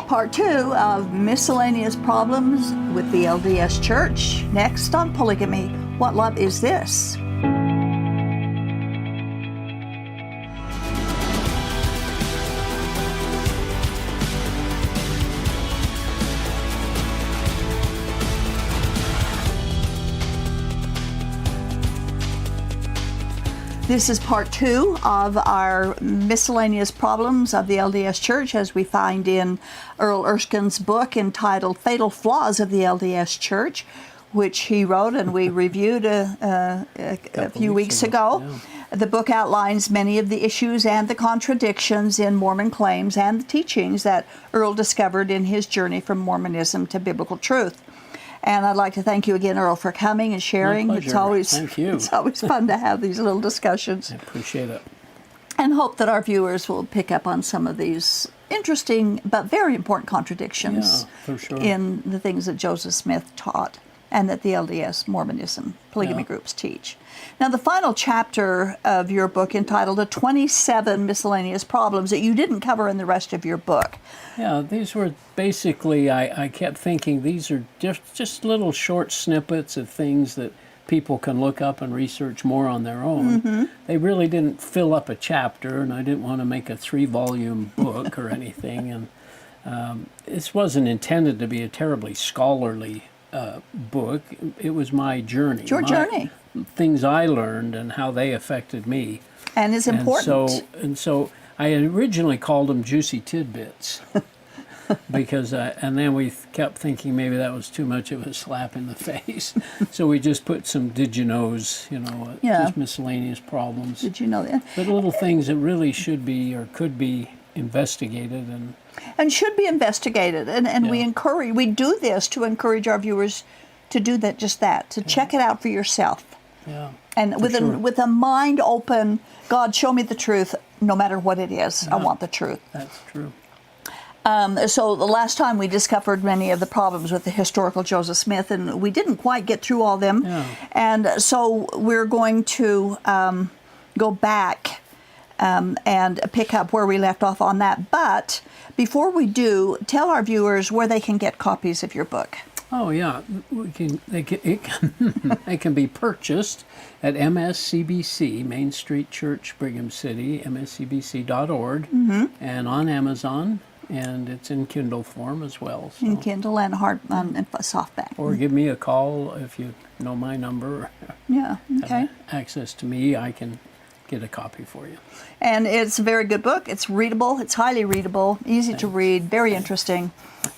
part 2 of Miscellaneous Problems with the LDS Church. Next on Polygamy, what love is this? This is part 2 of our Miscellaneous Problems of the LDS Church, as we find in Earl Erskine's book entitled Fatal Flaws of the LDS Church, which he wrote and we reviewed a few weeks ago. Yeah. The book outlines many of the issues and the contradictions in Mormon claims and the teachings that Earl discovered in his journey from Mormonism to biblical truth. And I'd like to thank you again, Earl, for coming and sharing. My pleasure. Thank you. It's always fun to have these little discussions. I appreciate it. And hope that our viewers will pick up on some of these interesting but very important contradictions for sure. in the things that Joseph Smith taught and that the LDS Mormonism polygamy groups teach. Now, the final chapter of your book, entitled The 27 Miscellaneous Problems, that you didn't cover in the rest of your book. Yeah, these were basically, I kept thinking, these are just little short snippets of things that people can look up and research more on their own. Mm-hmm. They really didn't fill up a chapter, and I didn't want to make a 3-volume book or anything. And this wasn't intended to be a terribly scholarly book. It was my journey. Your journey. Things I learned and how they affected me. And it's important. And so I had originally called them Juicy Tidbits. Because, and then we kept thinking maybe that was too much of a slap in the face. So we just put some did you knows, just miscellaneous problems. Did you know that? But little things that really should be or could be investigated and should be investigated. And we do this to encourage our viewers to do that, to check it out for yourself. Yeah. And with a mind open, God, show me the truth, no matter what it is. Yeah. I want the truth. That's true. So the last time we discovered many of the problems with the historical Joseph Smith, and we didn't quite get through all them. Yeah. And so we're going to go back and pick up where we left off on that. But before we do, tell our viewers where they can get copies of your book. Oh yeah, they can be purchased at MSCBC, Main Street Church, Brigham City, mscbc.org, and on Amazon, and it's in Kindle form as well. So. In Kindle and and softback. Or give me a call if you know my number. Yeah. Okay. Have access to me, I can get a copy for you. And it's a very good book. It's readable. It's highly readable, easy to read, very interesting.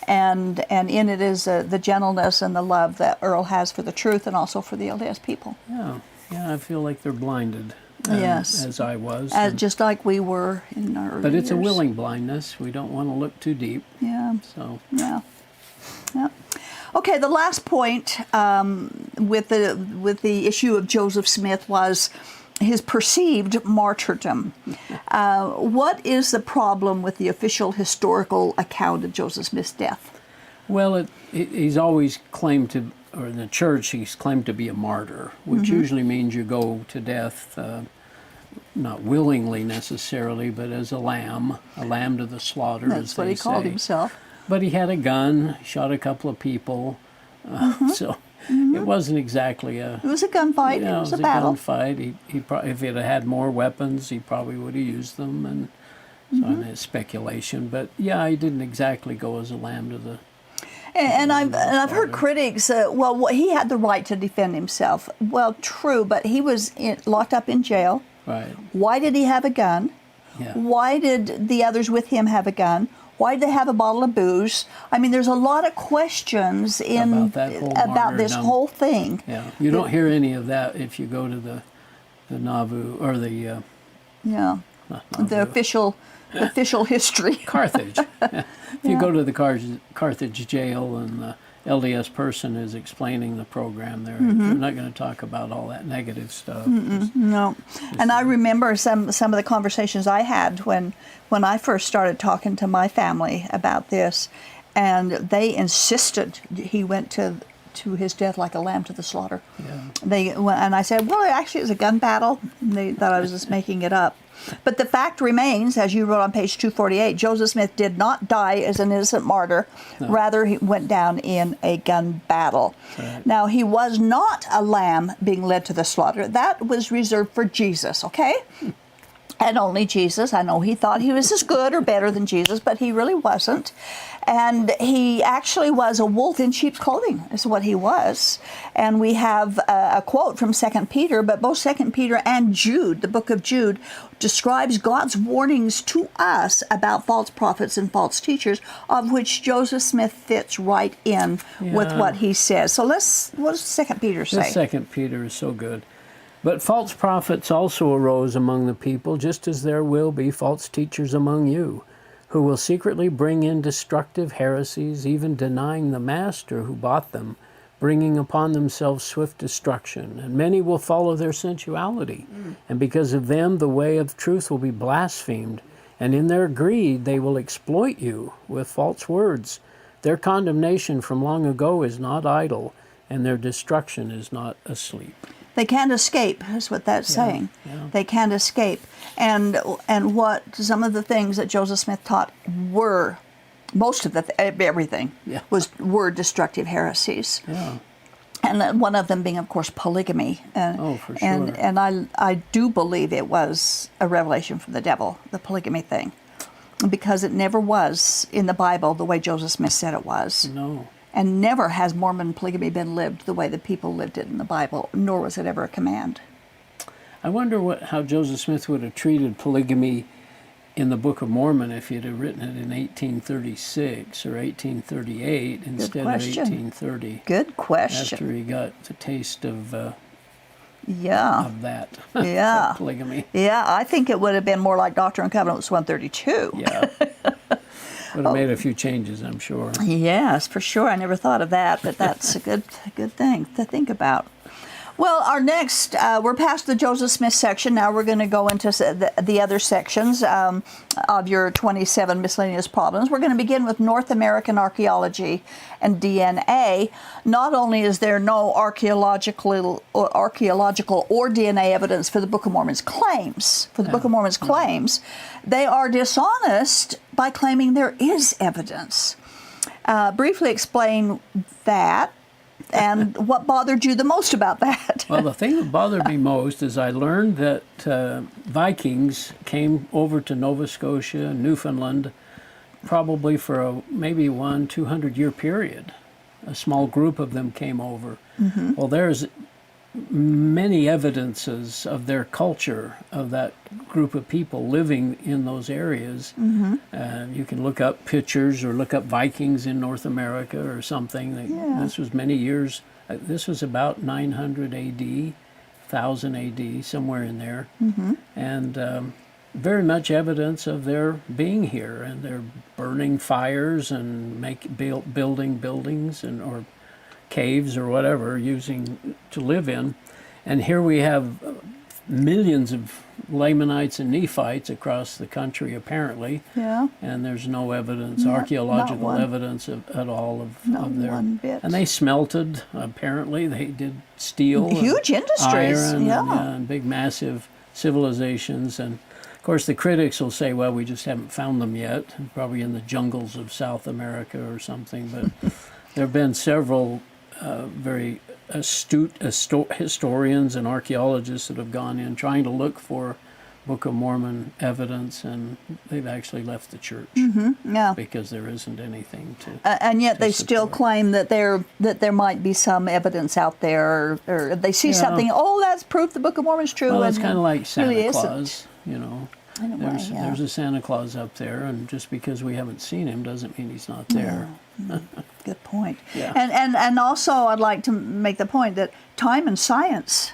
And in it is the gentleness and the love that Earl has for the truth and also for the LDS people. Yeah, I feel like they're blinded, yes, as I was. Just like we were in our early But it's years. a willing blindness. We don't want to look too deep. Yeah. So. Yeah. Yeah. Okay, the last point with the issue of Joseph Smith was his perceived martyrdom. What is the problem with the official historical account of Joseph Smith's death? Well, he's always claimed to, or in the church, he's claimed to be a martyr, which usually means you go to death, not willingly necessarily, but as a lamb to the slaughter, That's as they what he say. called himself. But he had a gun, shot a couple of people, so... It wasn't exactly a... It was a gunfight. Yeah, it was a battle. Gunfight. He probably, if he had more weapons, he probably would have used them. And so I mean, it's speculation, but yeah, he didn't exactly go as a lamb to the. And I've heard critics. He had the right to defend himself. Well, true, but he was locked up in jail. Right. Why did he have a gun? Yeah. Why did the others with him have a gun? Why did they have a bottle of booze? I mean, there's a lot of questions about this whole thing. Yeah, you don't hear any of that if you go to the Nauvoo or the the official history. Carthage. If you go to the Carthage jail and the LDS person is explaining the program, they're not going to talk about all that negative stuff. No, and I remember some of the conversations I had when I first started talking to my family about this, and they insisted he went to his death like a lamb to the slaughter. Yeah. And I said, well, actually, it was a gun battle. And they thought I was just making it up. But the fact remains, as you wrote on page 248, Joseph Smith did not die as an innocent martyr. No. Rather, he went down in a gun battle. Right. Now, he was not a lamb being led to the slaughter. That was reserved for Jesus, okay? And only Jesus. I know he thought he was as good or better than Jesus, but he really wasn't. And he actually was a wolf in sheep's clothing, is what he was. And we have a quote from 2 Peter, but both 2 Peter and Jude, the book of Jude, describes God's warnings to us about false prophets and false teachers, of which Joseph Smith fits right in with what he says. So what does 2 Peter say? This 2 Peter is so good. But false prophets also arose among the people, just as there will be false teachers among you, who will secretly bring in destructive heresies, even denying the master who bought them, bringing upon themselves swift destruction. And many will follow their sensuality. And because of them, the way of truth will be blasphemed. And in their greed, they will exploit you with false words. Their condemnation from long ago is not idle, and their destruction is not asleep. They can't escape, is what that's saying. Yeah. They can't escape. And what some of the things that Joseph Smith taught were, most of everything, were destructive heresies. Yeah. And one of them being, of course, polygamy. For sure. And I do believe it was a revelation from the devil, the polygamy thing, because it never was in the Bible the way Joseph Smith said it was. No. And never has Mormon polygamy been lived the way the people lived it in the Bible, nor was it ever a command. I wonder how Joseph Smith would have treated polygamy in the Book of Mormon if he'd have written it in 1836 or 1838 instead of 1830. Good question. After he got the taste of that Yeah. polygamy. Yeah, I think it would have been more like Doctrine and Covenants 132. Yeah. Would have made a few changes, I'm sure. Yes, for sure. I never thought of that, but that's a good thing to think about. Well, our next, we're past the Joseph Smith section. Now we're going to go into the other sections of your 27 miscellaneous problems. We're going to begin with North American archaeology and DNA. Not only is there no archaeological or DNA evidence for the Book of Mormon's claims, they are dishonest by claiming there is evidence. Briefly explain that. And what bothered you the most about that? Well, the thing that bothered me most is I learned that Vikings came over to Nova Scotia and Newfoundland probably for maybe 200-year period. A small group of them came over. Mm-hmm. Well, there's many evidences of their culture, of that group of people living in those areas. Mm-hmm. You can look up pictures or look up Vikings in North America or something. This was many years. This was about 900 AD, 1000 AD, somewhere in there. Mm-hmm. And very much evidence of their being here, and they're burning fires and building buildings or caves or whatever using to live in. And here we have millions of Lamanites and Nephites across the country apparently. Yeah. And there's no evidence, archaeological evidence at all of their. One bit. And they smelted, apparently. They did steel. Huge industries. Iron and big massive civilizations. And of course the critics will say, well, we just haven't found them yet, probably in the jungles of South America or something. But there have been several very astute historians and archaeologists that have gone in trying to look for Book of Mormon evidence, and they've actually left the church because there isn't anything to. And yet they still claim that there might be some evidence out there, or they see something. Oh, that's proof the Book of Mormon is true. Well, it's kind of like Santa really Claus, you know. There's a Santa Claus up there, and just because we haven't seen him doesn't mean he's not there. Good point. Yeah. And also I'd like to make the point that time and science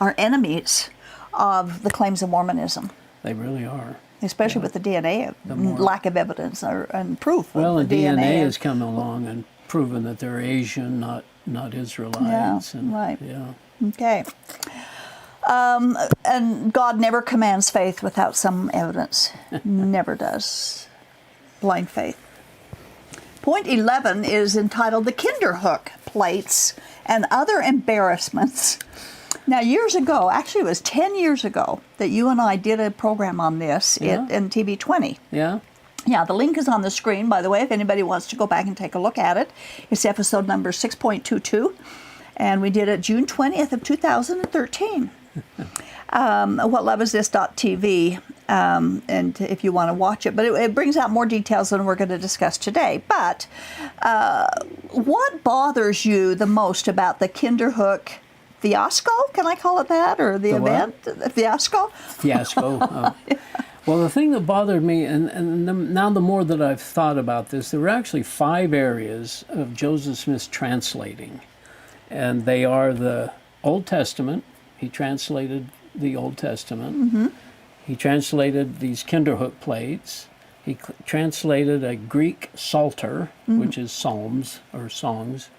are enemies of the claims of Mormonism. They really are. Especially with the DNA, lack of evidence and proof. Well, of the DNA has come along and proven that they're Asian, not Israelites. Right. Yeah. Okay. And God never commands faith without some evidence. Never does. Blind faith. Point 11 is entitled The Kinderhook Plates and Other Embarrassments. Now, years ago, actually it was 10 years ago, that you and I did a program on this in TV20. Yeah? Yeah, the link is on the screen, by the way, if anybody wants to go back and take a look at it. It's episode number 6.22, and we did it June 20th of 2013. WhatLoveIsThis.tv, and if you want to watch it. But it brings out more details than we're going to discuss today. But what bothers you the most about the Kinderhook fiasco? Can I call it that? Or the event? The fiasco? Fiasco. Well, the thing that bothered me, and now the more that I've thought about this, there were actually 5 areas of Joseph Smith's translating. And they are the Old Testament. He translated the Old Testament. Mm-hmm. He translated these Kinderhook plates. He translated a Greek Psalter, which is psalms or songs.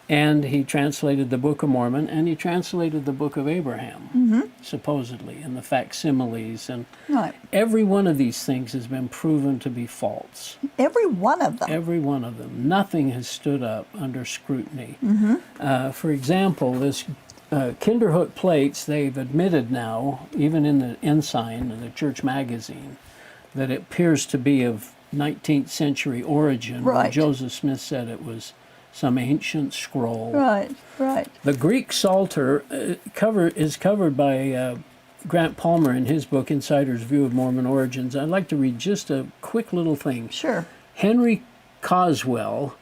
And he translated the Book of Mormon, and he translated the Book of Abraham, supposedly, and the facsimiles. And every one of these things has been proven to be false. Every one of them? Every one of them. Nothing has stood up under scrutiny. For example, this Kinderhook plates, they've admitted now, even in the Ensign, in the church magazine, that it appears to be of 19th century origin. Right. Joseph Smith said it was some ancient scroll. Right, right. The Greek Psalter is covered by Grant Palmer in his book, Insider's View of Mormon Origins. I'd like to read just a quick little thing. Sure. Henry Coswell,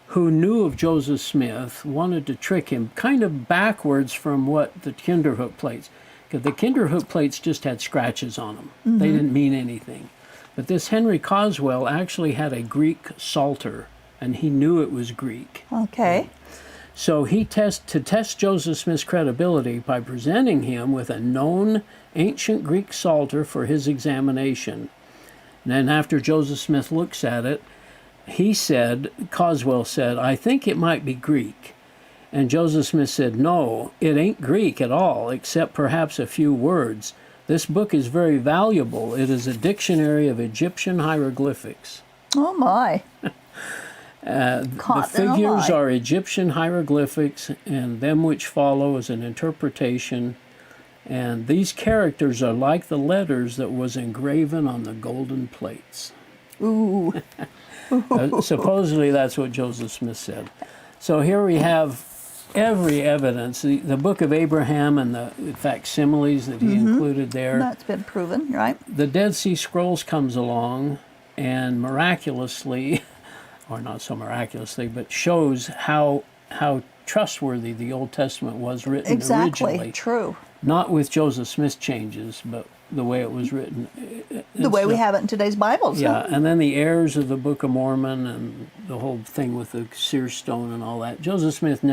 who knew of Joseph Smith, wanted to trick him kind of backwards from what the Kinderhook plates, because the Kinderhook plates just had scratches on them. They didn't mean anything. But this Henry Coswell actually had a Greek Psalter, and he knew it was Greek. Okay. So to test Joseph Smith's credibility by presenting him with a known ancient Greek Psalter for his examination. And then after Joseph Smith looks at it, Coswell said, I think it might be Greek. And Joseph Smith said, no, it ain't Greek at all, except perhaps a few words. This book is very valuable. It is a dictionary of Egyptian hieroglyphics. Oh, my. The figures are Egyptian hieroglyphics, and them which follow is an interpretation. And these characters are like the letters that was engraven on the golden plates. Ooh. Supposedly that's what Joseph Smith said. So here we have every evidence. The Book of Abraham and the facsimiles that he included there. That's been proven, right? The Dead Sea Scrolls comes along and miraculously, or not so miraculously, but shows how trustworthy the Old Testament was written originally. Exactly, true. Not with Joseph Smith's changes, but the way it was written. The way we have it in today's Bibles. Yeah, and then the heirs of the Book of Mormon and the whole thing with the seer stone and all that. Joseph Smith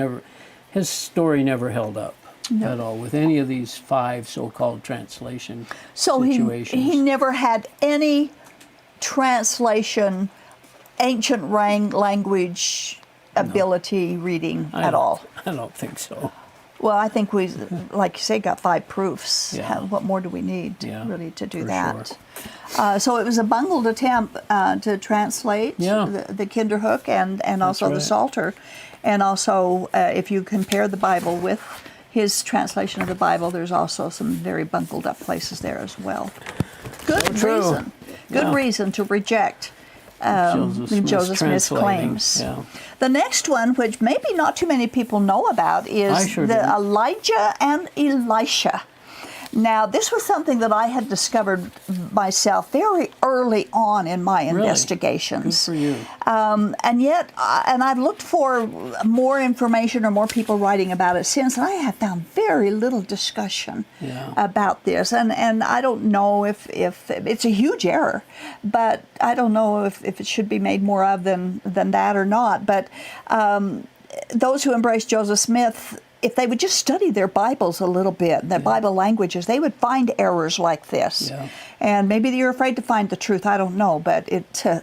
his story never held up at all with any of these 5 so-called translation situations. So he never had any translation, ancient language ability reading at all. I don't think so. Well, I think we, like you say, got 5 proofs. Yeah. What more do we need really to do that? Sure. So it was a bungled attempt to translate the Kinderhook and also the Psalter. And also, if you compare the Bible with his translation of the Bible, there's also some very bungled up places there as well. Good reason to reject Joseph Smith's claims. Yeah. The next one, which maybe not too many people know about, is the Elijah and Elisha. Now, this was something that I had discovered myself very early on in my investigations. Good for you. And yet, I've looked for more information or more people writing about it since, and I have found very little discussion about this. And I don't know if it's a huge error, but I don't know if it should be made more of than that or not. But those who embrace Joseph Smith, if they would just study their Bibles a little bit, their Bible languages, they would find errors like this. Yeah. And maybe you're afraid to find the truth, I don't know, but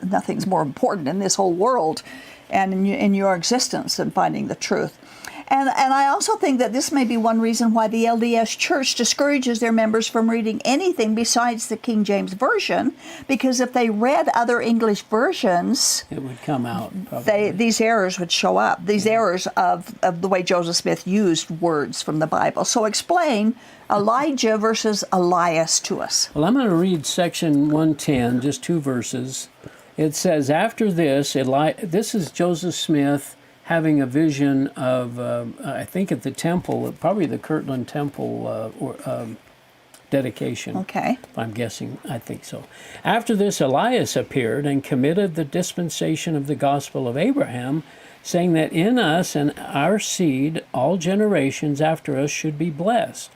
nothing's more important in this whole world and in your existence than finding the truth. And I also think that this may be one reason why the LDS Church discourages their members from reading anything besides the King James Version, because if they read other English versions, it would come out. Probably. These errors would show up. These errors of the way Joseph Smith used words from the Bible. So explain Elijah versus Elias to us. Well, I'm going to read section 110, just 2 verses. It says, after this, this is Joseph Smith having a vision of, I think at the temple, probably the Kirtland Temple dedication. Okay. I'm guessing, I think so. After this, Elias appeared and committed the dispensation of the gospel of Abraham, saying that in us and our seed all generations after us should be blessed.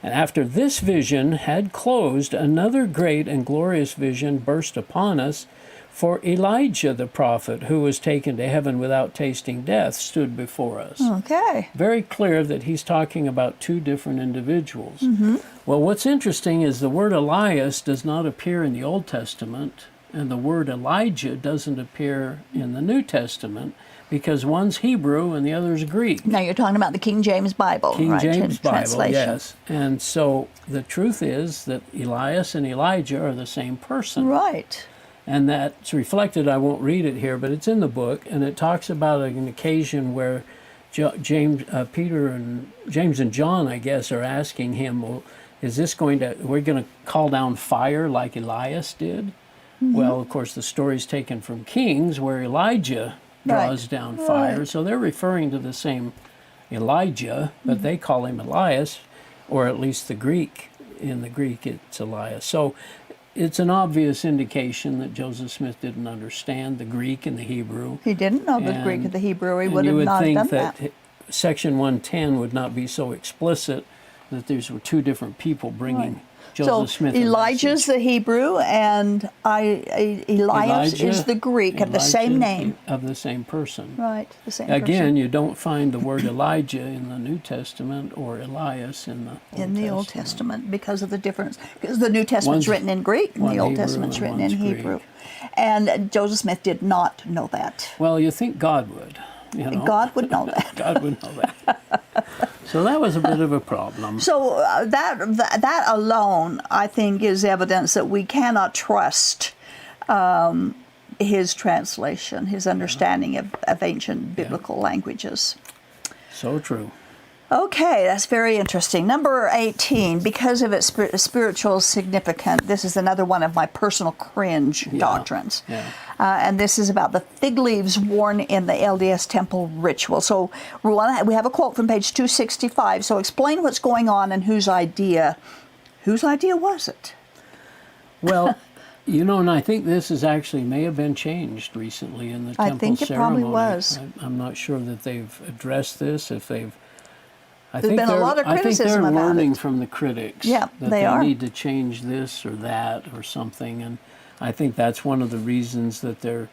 And after this vision had closed, another great and glorious vision burst upon us, for Elijah the prophet, who was taken to heaven without tasting death, stood before us. Okay. Very clear that he's talking about 2 different individuals. Mm-hmm. Well, what's interesting is the word Elias does not appear in the Old Testament, and the word Elijah doesn't appear in the New Testament, because one's Hebrew and the other's Greek. Now you're talking about the King James Bible, King right? James Bible, translation. yes. And so the truth is that Elias and Elijah are the same person. Right. And that's reflected, I won't read it here, but it's in the book, and it talks about an occasion where James and John, I guess, are asking him, well, is this we're going to call down fire like Elias did? Mm-hmm. Well, of course, the story's taken from Kings, where Elijah draws down fire. Right. So they're referring to the same Elijah, but they call him Elias, or at least in the Greek, it's Elias. So it's an obvious indication that Joseph Smith didn't understand the Greek and the Hebrew. He didn't know the Greek and the Hebrew. He would have not done that. You would think that Section 110 would not be so explicit that these were 2 different people bringing Joseph Smith. So Elijah's the Hebrew and Elias is the Greek of the same name. Of the same person. Right, the same Again, person. you don't find the word Elijah in the New Testament or Elias in the Old Testament because of the difference. Because the New Testament's written in Greek and the Old Testament's written in Hebrew. And Joseph Smith did not know that. Well, you think God would. God would know that. God would know that. So that was a bit of a problem. So that alone, I think, is evidence that we cannot trust his translation, his understanding of ancient biblical languages. So true. Okay, that's very interesting. Number 18, because of its spiritual significance, this is another one of my personal cringe doctrines. Yeah. And this is about the fig leaves worn in the LDS temple ritual. So we have a quote from page 265. So explain what's going on and whose idea was it? Well, and I think this may have been changed recently in the temple ceremony. I think it probably was. I'm not sure that they've addressed this, There's been a lot of criticism about it. I think they're learning from the critics that they need to change this or that or something. And I think that's one of the reasons that the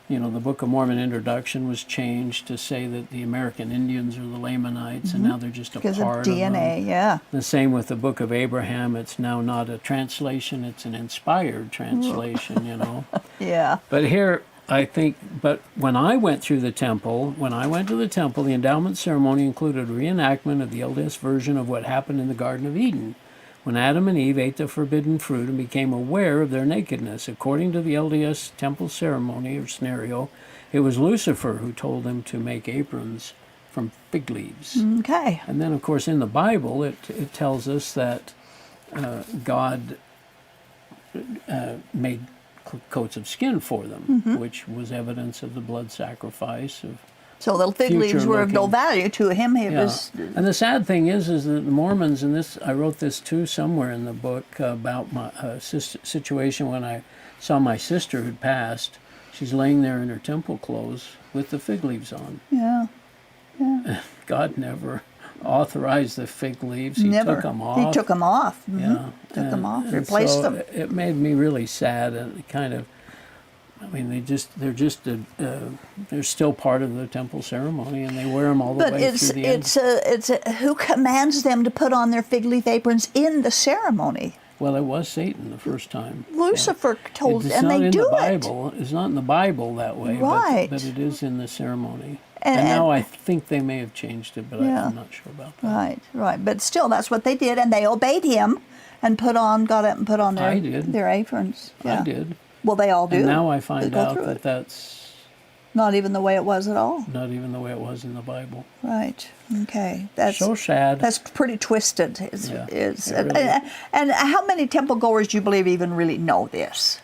Book of Mormon introduction was changed to say that the American Indians are the Lamanites, and now they're just a part of them. Because of DNA, yeah. The same with the Book of Abraham. It's now not a translation, it's an inspired translation, Yeah. But here, but when I went to the temple, the endowment ceremony included a reenactment of the LDS version of what happened in the Garden of Eden, when Adam and Eve ate the forbidden fruit and became aware of their nakedness. According to the LDS temple ceremony or scenario, it was Lucifer who told them to make aprons from fig leaves. Okay. And then, of course, in the Bible, it tells us that God made coats of skin for them, which was evidence of the blood sacrifice. So the fig leaves were of no value to him. And the sad thing is that the Mormons, and I wrote this too somewhere in the book about my situation when I saw my sister who'd passed. She's laying there in her temple clothes with the fig leaves on. Yeah. God never authorized the fig leaves. He took them off. He took them off. Yeah. Took them off, replaced them. It made me really sad, and kind of, they're still part of the temple ceremony, and they wear them all the way through the end. But who commands them to put on their fig leaf aprons in the ceremony? Well, it was Satan the first time. Lucifer told, It's and not they in do the it. Bible. It's not in the Bible that way, Right. but it is in the ceremony. And- And now I think they may have changed it, but Yeah. I'm not sure about that. Right, right. But still, that's what they did, and they obeyed him and got up and put on I did. their aprons. Yeah. I did. Well, they all do. And now I They find go out through that it. that's Not even the way it was at all. not even the way it was in the Bible. Right. Okay. That's So sad. That's pretty twisted. Yeah, Is it really is. and how many temple goers do you believe even really know this?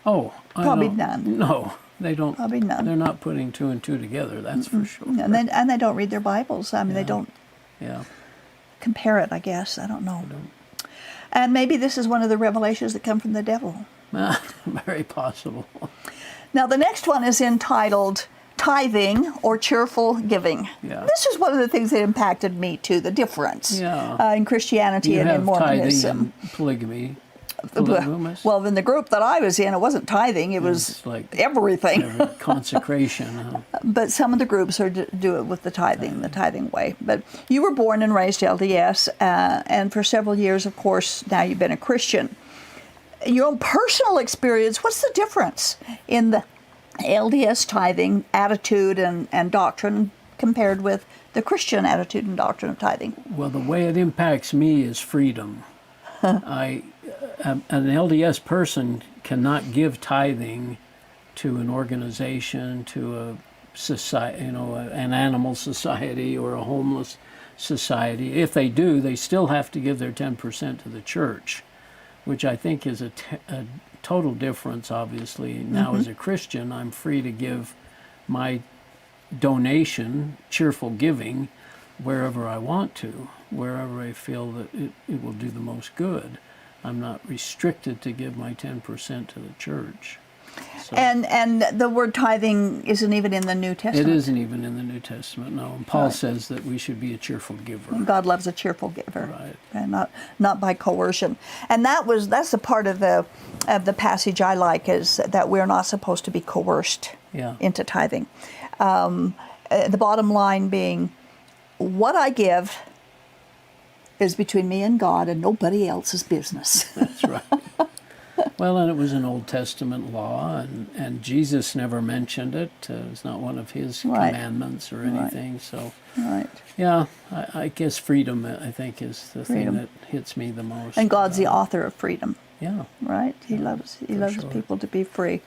Oh, I Probably don't- none. No, they don't. Probably none. They're not putting two and two together. That's for sure. And they don't read their Bibles. I mean, they Yeah. don't Yeah. compare it. I guess I don't know. And maybe this is one of the revelations that come from the devil. Very possible. Now, the next one is entitled Tithing or Cheerful Giving. Yeah. This is one of the things that impacted me too, the difference Yeah. in Christianity You and in have tithing Mormonism. and polygamy. Polygamous? Well, in the group that I was in, it wasn't tithing, it was It's like everything. consecration. But some of the groups do it with the tithing way. But you were born and raised LDS, and for several years, of course, now you've been a Christian. Your own personal experience, what's the difference in the LDS tithing attitude and doctrine compared with the Christian attitude and doctrine of tithing? Well, the way it impacts me is freedom. An LDS person cannot give tithing to an organization, to a society, an animal society or a homeless society. If they do, they still have to give their 10% to the church, which I think is a total difference, obviously. Now, as a Christian, I'm free to give my donation, cheerful giving, wherever I want to, wherever I feel that it will do the most good. I'm not restricted to give my 10% to the church. So And the word tithing isn't even in the New Testament. it isn't even in the New Testament, no. And Paul says that we should be a cheerful giver. God loves a cheerful giver, Right. and not by coercion. And that's the part of the passage I like, is that we're not supposed to be coerced Yeah. into tithing. The bottom line being, what I give is between me and God and nobody else's business. That's right. Well, and it was an Old Testament law, and Jesus never mentioned it. It's not one of his Right. commandments or anything. So, Right. yeah, I guess freedom, I think, is the Freedom. thing that hits me the most. And God's the author of freedom, Yeah. right? He loves sure. people to be free.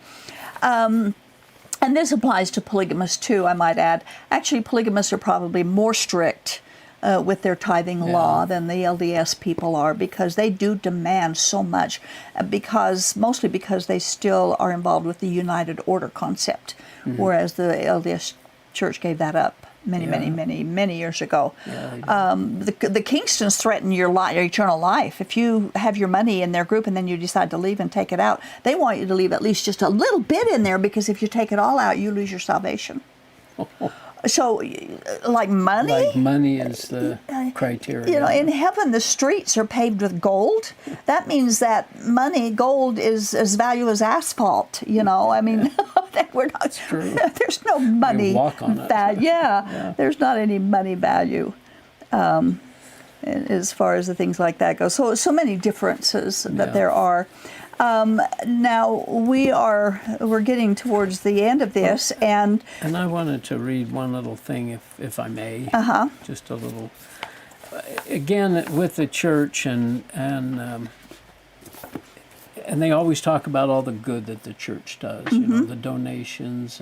And this applies to polygamists too, I might add. Actually, polygamists are probably more strict with their tithing law than the LDS people are, because they do demand so much, mostly because they still are involved with the United Order concept, whereas the LDS Church gave that up many years ago. Yeah, they do. The Kingstons threaten your eternal life. If you have your money in their group and then you decide to leave and take it out, they want you to leave at least just a little bit in there, because if you take it all out, you lose your salvation. So, like money? Like money is the criteria. You know, in heaven, the streets are paved with gold. That means that gold is as valuable as asphalt. I mean, we're not. true. There's no money walk on it. Yeah, there's not any money value as far as the things like that go. So many differences that there are. Now we're getting towards the end of this, and I wanted to read one little thing, if I may. Just a little. Again, with the church, and they always talk about all the good that the church does. The donations,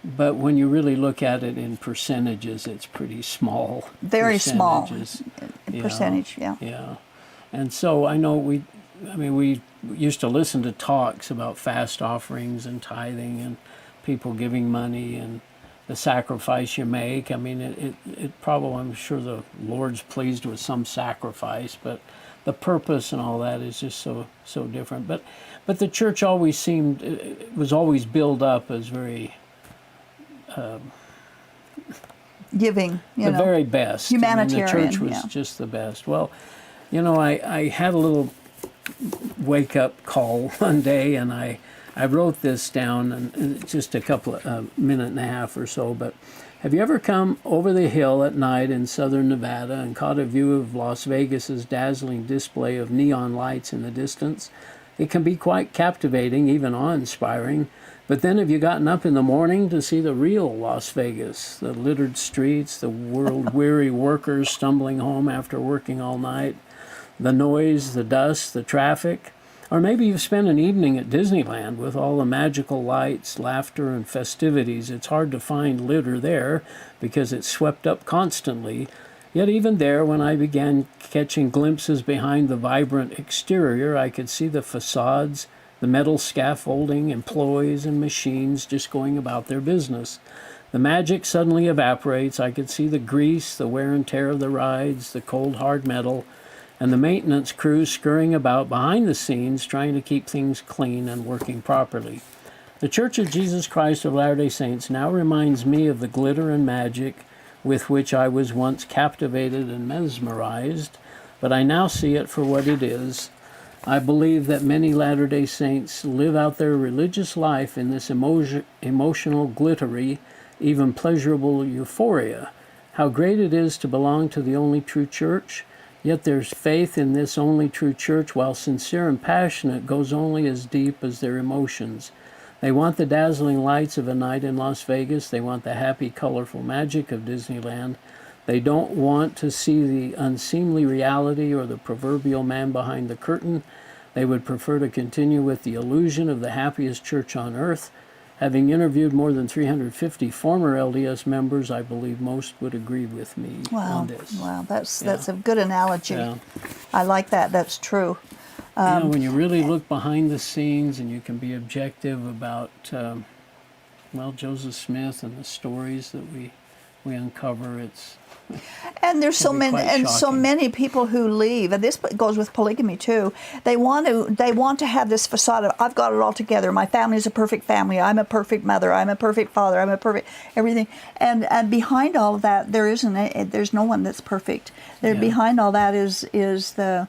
but when you really look at it in percentages, it's pretty small. Very small percentages. percentage. Yeah. Yeah, and so I know we used to listen to talks about fast offerings and tithing and people giving money and the sacrifice you make. I mean, it probably, I'm sure the Lord's pleased with some sacrifice, but the purpose and all that is just so different. But the church always was always built up as very Giving, the very best. humanitarian. I mean, the church was just the best. Well, I had a little wake-up call one day, and I I wrote this down in just a couple of minute and a half or so, but have you ever come over the hill at night in southern Nevada and caught a view of Las Vegas's dazzling display of neon lights in the distance? It can be quite captivating, even awe-inspiring. But then have you gotten up in the morning to see the real Las Vegas, the littered streets, the world-weary workers stumbling home after working all night, the noise, the dust, the traffic? Or maybe you've spent an evening at Disneyland with all the magical lights, laughter, and festivities. It's hard to find litter there because it's swept up constantly. Yet even there, when I began catching glimpses behind the vibrant exterior, I could see the facades, the metal scaffolding, employees, and machines just going about their business. The magic suddenly evaporates. I could see the grease, the wear and tear of the rides, the cold hard metal, and the maintenance crews scurrying about behind the scenes trying to keep things clean and working properly. The Church of Jesus Christ of Latter-day Saints now reminds me of the glitter and magic with which I was once captivated and mesmerized, but I now see it for what it is. I believe that many Latter-day Saints live out their religious life in this emotional, glittery, even pleasurable euphoria. How great it is to belong to the only true church. Yet their faith in this only true church, while sincere and passionate, goes only as deep as their emotions. They want the dazzling lights of a night in Las Vegas. They want the happy, colorful magic of Disneyland. They don't want to see the unseemly reality or the proverbial man behind the curtain. They would prefer to continue with the illusion of the happiest church on earth. Having interviewed more than 350 former LDS members, I believe most would agree with me on this. Wow, that's a good analogy. Yeah. I like that. That's true. When you really look behind the scenes and you can be objective about, Joseph Smith and the stories that we uncover, it's And there's so be many, quite and so shocking. many people who leave, and this goes with polygamy too. They want to have this facade of, I've got it all together. My family's a perfect family. I'm a perfect mother. I'm a perfect father. I'm a perfect everything. And behind all of that, there's no one that's perfect. Yeah. Behind all that is the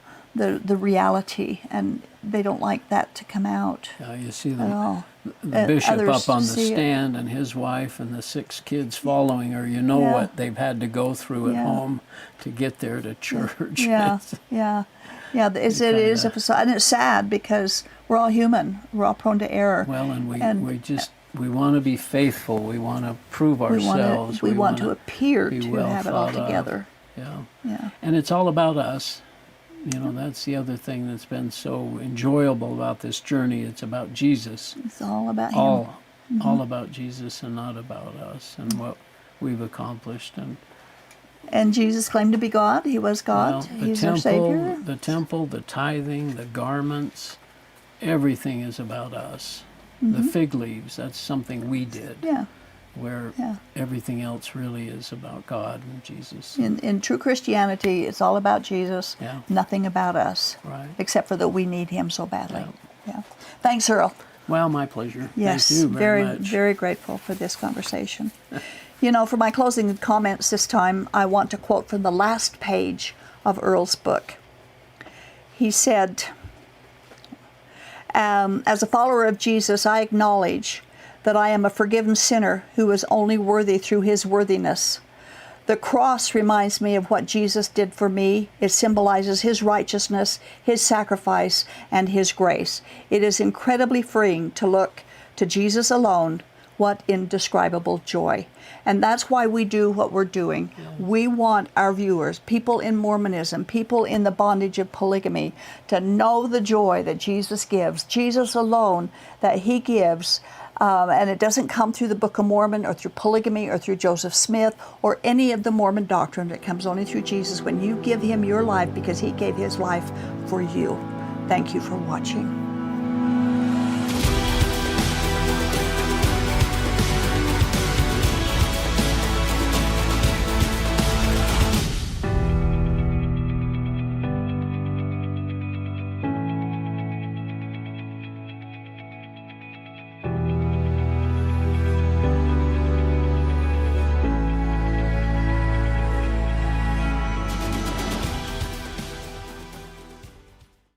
reality, and they don't like that to come out you see at all. the bishop others up on the see it. stand and his wife and the 6 kids following her. You know Yeah. what they've had to go through at Yeah. home to get there to church. Yeah, yeah. It is a facade, and it's sad because we're all human. We're all prone to error. Well, and we want to be faithful. We want to prove ourselves. We want to appear be to well have it all thought of. together. Yeah. Yeah. And it's all about us. That's the other thing that's been so enjoyable about this journey. It's about Jesus. It's all about him. All about Jesus and not about us and what we've accomplished. And Jesus claimed to be God. He was God. He's our Savior. The temple, the tithing, the garments, everything is about us. The fig leaves, that's something we did. Yeah. Where everything else really is about God and Jesus. In true Christianity, it's all about Jesus, nothing about us. Right. Except for that we need him so badly. Yeah. Thanks, Earl. Well, my pleasure. Yes, Thank you very much. Very grateful for this conversation. For my closing comments this time, I want to quote from the last page of Earl's book. He said, as a follower of Jesus, I acknowledge that I am a forgiven sinner who is only worthy through his worthiness. The cross reminds me of what Jesus did for me. It symbolizes his righteousness, his sacrifice, and his grace. It is incredibly freeing to look to Jesus alone. What indescribable joy. And that's why we do what we're doing. We want our viewers, people in Mormonism, people in the bondage of polygamy, to know the joy that Jesus gives. Jesus alone, that he gives. And it doesn't come through the Book of Mormon or through polygamy or through Joseph Smith or any of the Mormon doctrine. It comes only through Jesus when you give him your life because he gave his life for you. Thank you for watching.